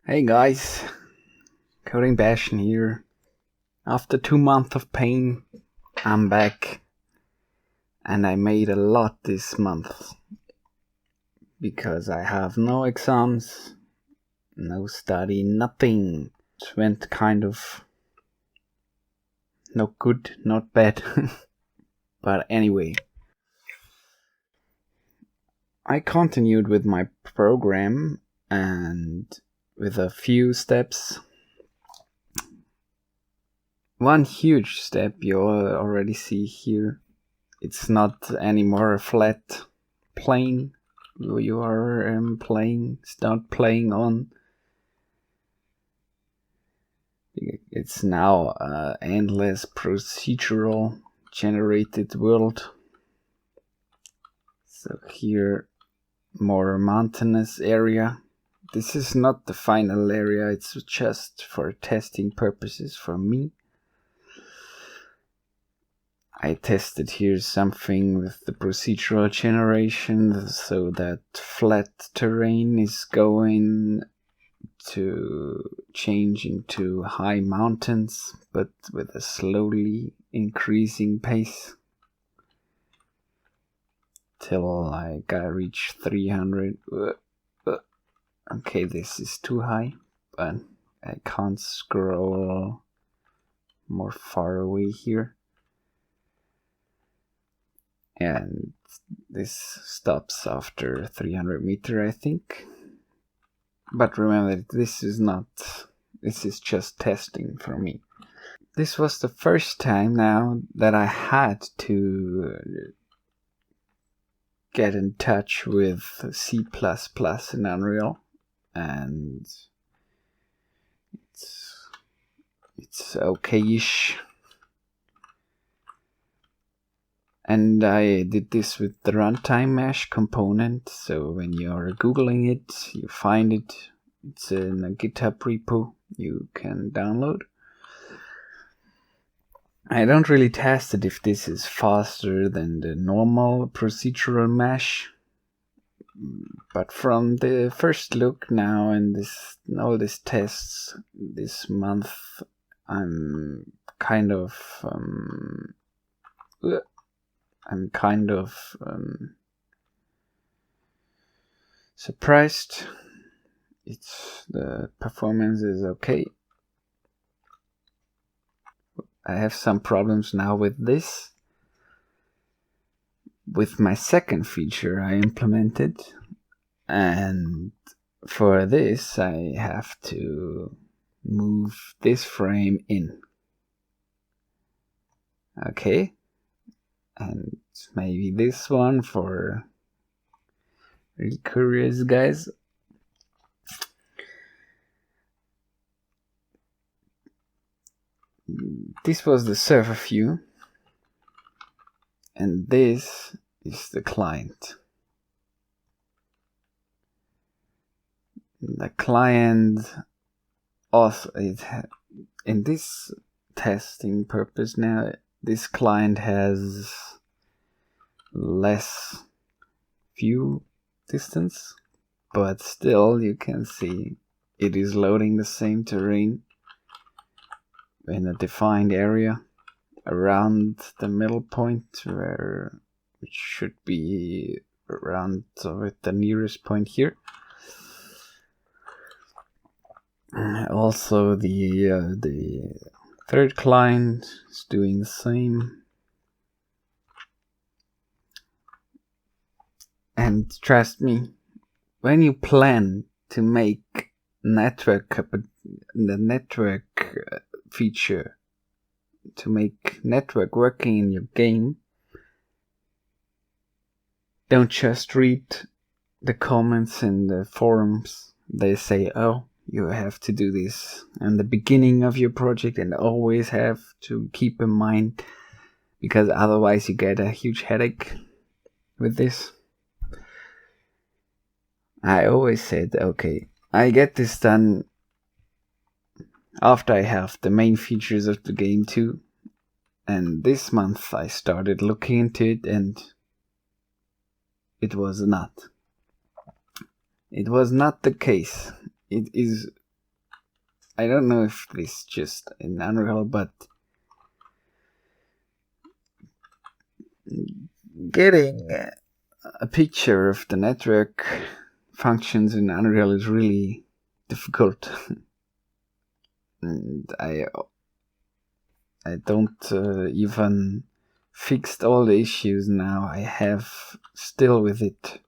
Hey guys, Coding Bastion here. After 2 months of pain, I'm back. And I made a lot this month. Because I have no exams, no study, nothing. It went kind of not good, not bad. But anyway, I continued with my program and with a few steps. One huge step you already see here. It's not anymore a flat plane you are playing on. It's now an endless procedural generated world. So here, more mountainous area. This is not the final area, it's just for testing purposes for me. I tested here something with the procedural generation so that flat terrain is going to change into high mountains, but with a slowly increasing pace till I reach 300. Okay, this is too high, but I can't scroll more far away here. And this stops after 300 meters, I think. But remember, this is just testing for me. This was the first time now that I had to get in touch with C++ in Unreal. And it's okay-ish. And I did this with the runtime mesh component, so when you're googling it, you find it. It's in a GitHub repo you can download. I don't really test it if this is faster than the normal procedural mesh, but from the first look now and all these tests this month, I'm kind of surprised. The performance is okay. I have some problems now with this. With my second feature I implemented, and for this I have to move this frame in. Okay. And maybe this one for really curious guys. This was the server view, and this is the client. The client also, in this testing purpose now, this client has less view distance, but still you can see it is loading the same terrain in a defined area around the middle point, which should be around with the nearest point here. Also the third client is doing the same. And trust me, when you plan to make the network feature to make network working in your game, don't just read the comments in the forums. They say, oh, you have to do this in the beginning of your project, and always have to keep in mind, because otherwise you get a huge headache with this. I always said, okay, I get this done after I have the main features of the game too. And this month I started looking into it, and it was not. It was not the case. It is I don't know if this just in Unreal, but getting a picture of the network functions in Unreal is really difficult. And I don't even fixed all the issues now I have still with it.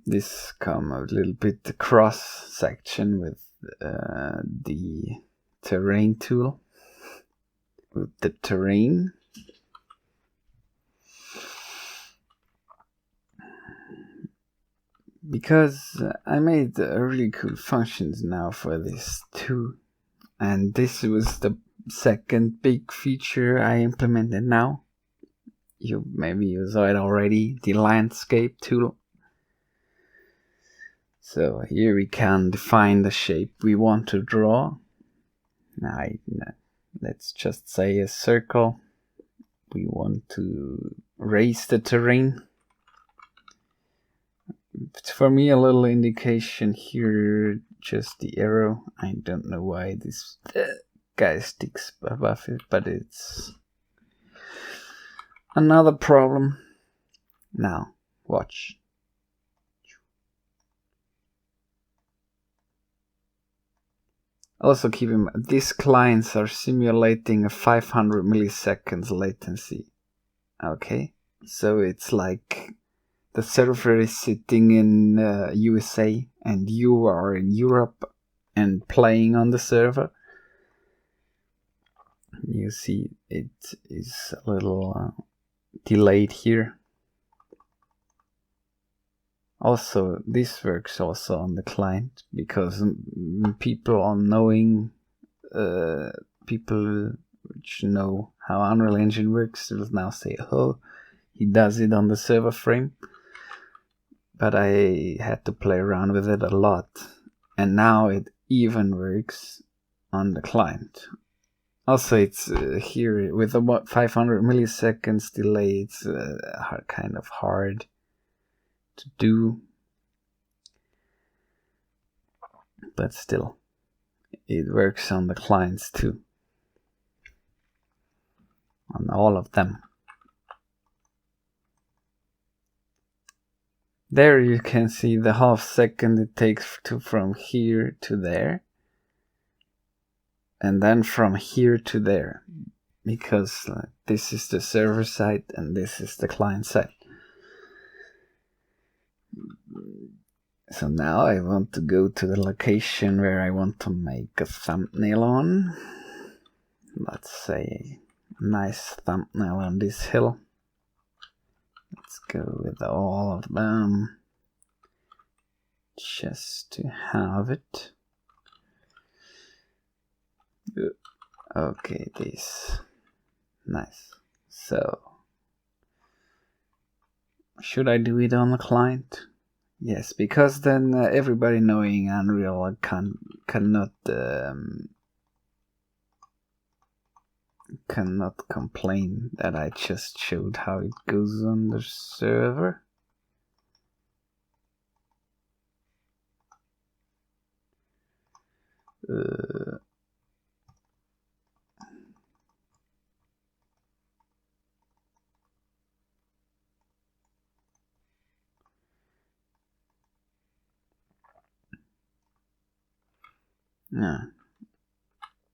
This come a little bit cross section with the terrain tool, with the terrain. Because I made really cool functions now for this too. And this was the second big feature I implemented now. Maybe you saw it already, the landscape tool. So here we can define the shape we want to draw. Now, let's just say a circle. We want to raise the terrain. It's for me a little indication here, just the arrow. I don't know why this guy sticks above it, but it's another problem. Now, watch. Also keep in mind, these clients are simulating a 500 milliseconds latency. Okay, so it's like the server is sitting in USA and you are in Europe and playing on the server. You see it is a little delayed here. Also, this works also on the client, because people which know how Unreal Engine works will now say, oh, he does it on the server frame. But I had to play around with it a lot, and now it even works on the client. Also, it's here with about 500 milliseconds delay, it's kind of hard to do, but still it works on the clients too, on all of them. There you can see the half second it takes from here to there, and then from here to there, because this is the server side and this is the client side. So now I want to go to the location where I want to make a thumbnail on. Let's say a nice thumbnail on this hill. Let's go with all of them, just to have it. Okay, this. Nice. So, should I do it on the client? Yes, because then everybody knowing Unreal cannot complain that I just showed how it goes on the server. Yeah.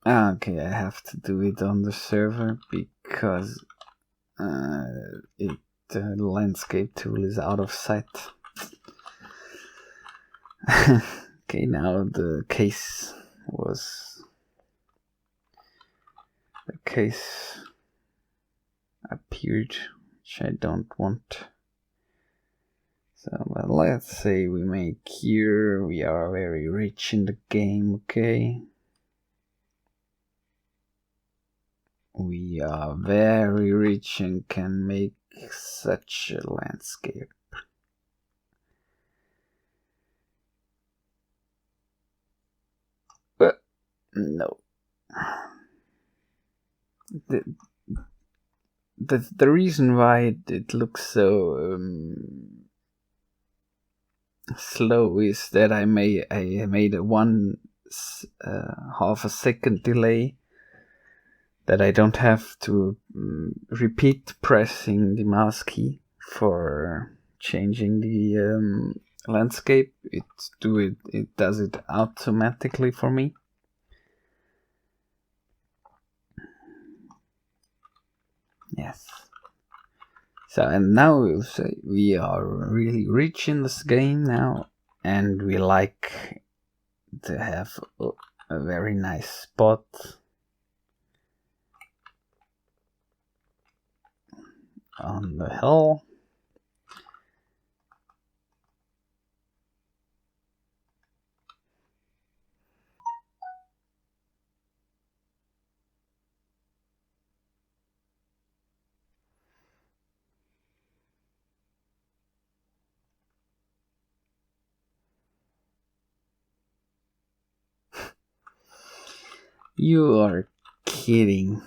Okay, I have to do it on the server because the landscape tool is out of sight. Okay, now the case appeared, which I don't want. So, but let's say we make here, we are very rich in the game, okay? We are very rich and can make such a landscape. But no. The reason why it looks so slow is that I made a half a second delay, that I don't have to repeat pressing the mouse key for changing the landscape. It does it automatically for me. Yes. So, and now we are really rich in this game now, and we like to have a very nice spot on the hill. You are kidding.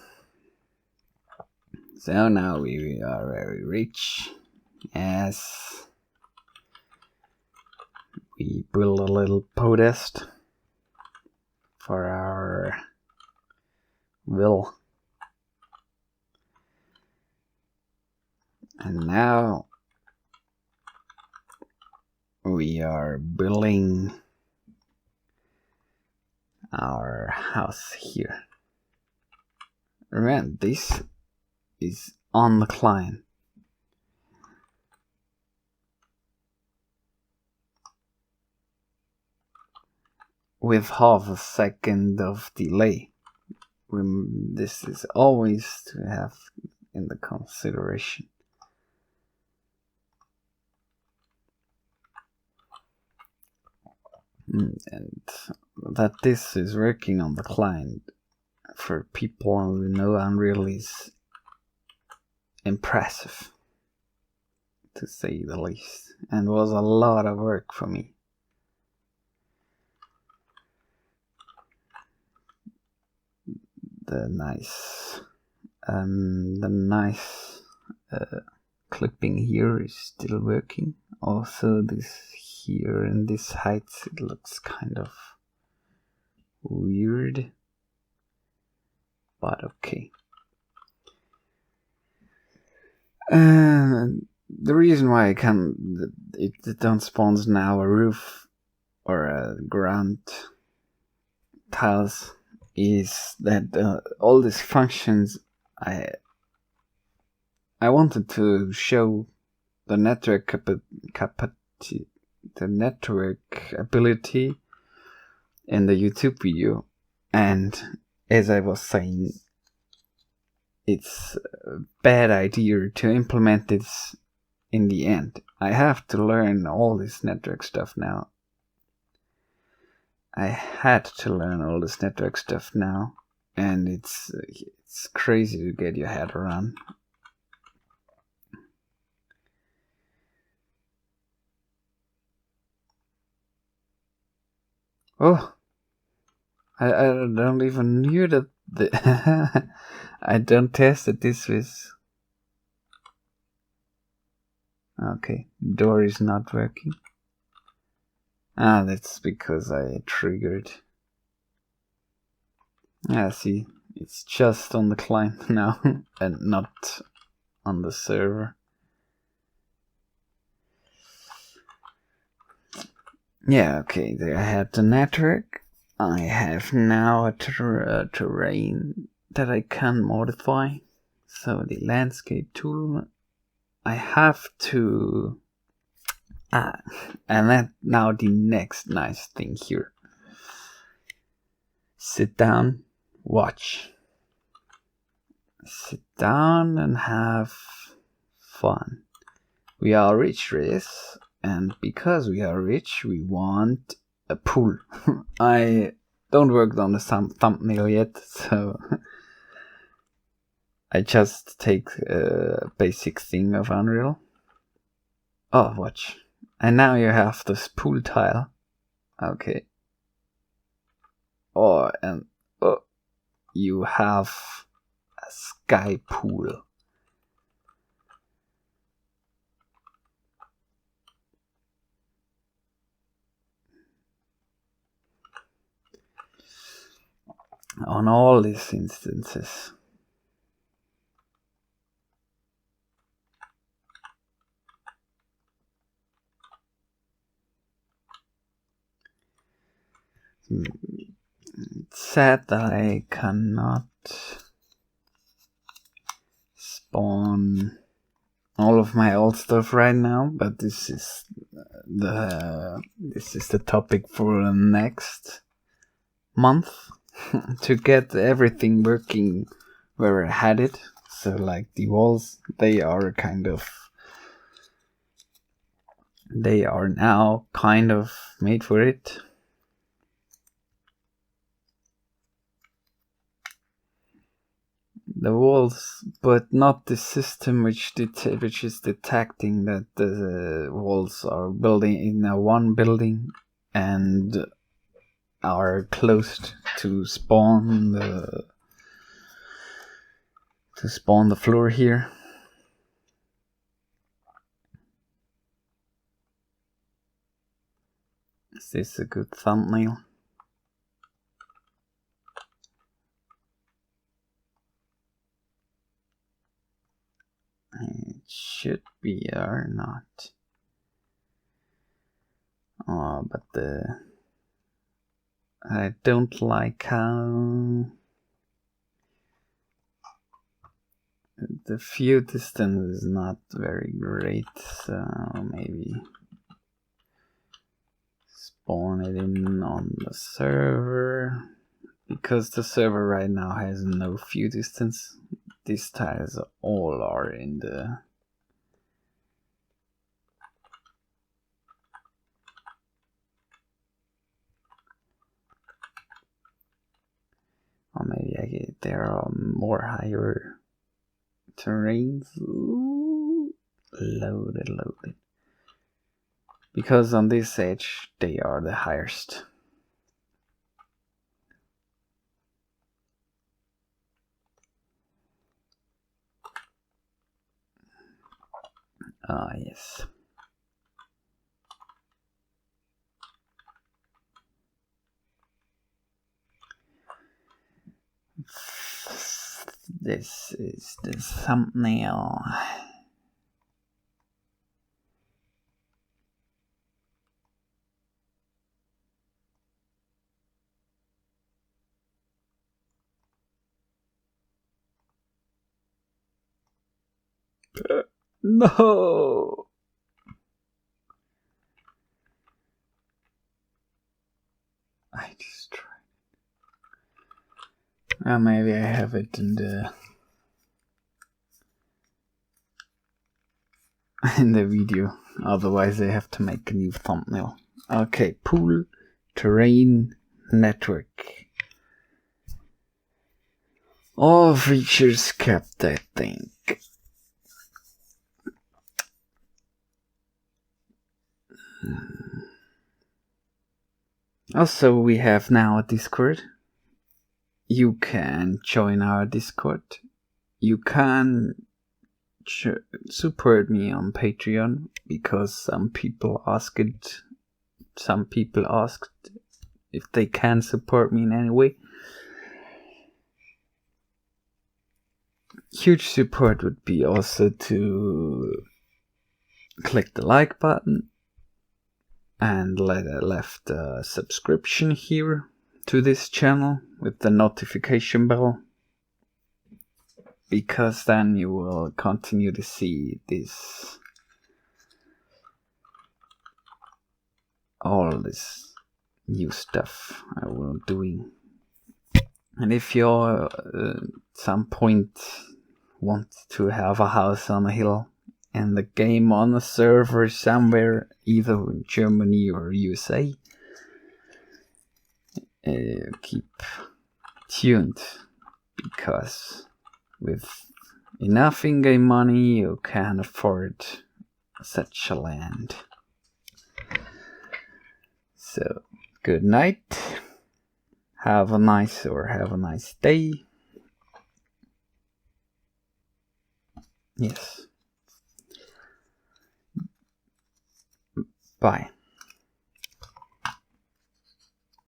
So now we are very rich. Yes. We build a little podest for our will. And now we are building our house here. Remember, this is on the client. With half a second of delay. This is always to have in the consideration. And that this is working on the client for people who know Unreal is impressive, to say the least, and was a lot of work for me. The nice clipping here is still working. Also, this here in this height, it looks kind of weird, but okay. The reason why it don't spawns now a roof or a ground tiles is that all these functions I wanted to show the network capacity, the network ability in the YouTube video, and as I was saying, it's a bad idea to implement this in the end. I have to learn all this network stuff now. I had to learn all this network stuff now, and it's crazy to get your head around. Oh, I don't even knew that I don't test that this was. Okay, door is not working. That's because I triggered. See, it's just on the client now and not on the server. Yeah, okay, there I had the network. I have now a terrain that I can modify. So the landscape tool, I have to... and that now the next nice thing here. Sit down, watch. Sit down and have fun. We are rich, Riz, and because we are rich, we want a pool. I don't work on the thumbnail yet, so I just take a basic thing of Unreal. Oh, watch. And now you have this pool tile. Okay. Oh, and you have a sky pool. on all these instances. It's sad that I cannot spawn all of my old stuff right now, but this is the topic for the next month to get everything working where I had it. So like the walls, they are now kind of made for it. The walls, but not the system which is detecting that the walls are building in one building and are closed to spawn the floor here. Is this a good thumbnail? It should be or not. Oh, but I don't like how the view distance is not very great, so maybe spawn it in on the server, because the server right now has no view distance. These tiles all are in the or maybe there are more higher terrains. Ooh, loaded. Because on this edge they are the highest. Ah, yes. This is the thumbnail. No! I just tried. Maybe I have it in the video. Otherwise I have to make a new thumbnail. Okay, pool, terrain, network. All features kept, I think. Also, we have now a Discord. You can join our Discord. You can support me on Patreon, because some people asked if they can support me in any way. Huge support would be also to click the like button and left a subscription here to this channel with the notification bell, because then you will continue to see all this new stuff I will doing. And if you at some point want to have a house on a hill and the game on a server somewhere, either in Germany or USA, keep tuned, because with enough in-game money you can afford such a land. So, good night. Have a nice day. Yes. Bye.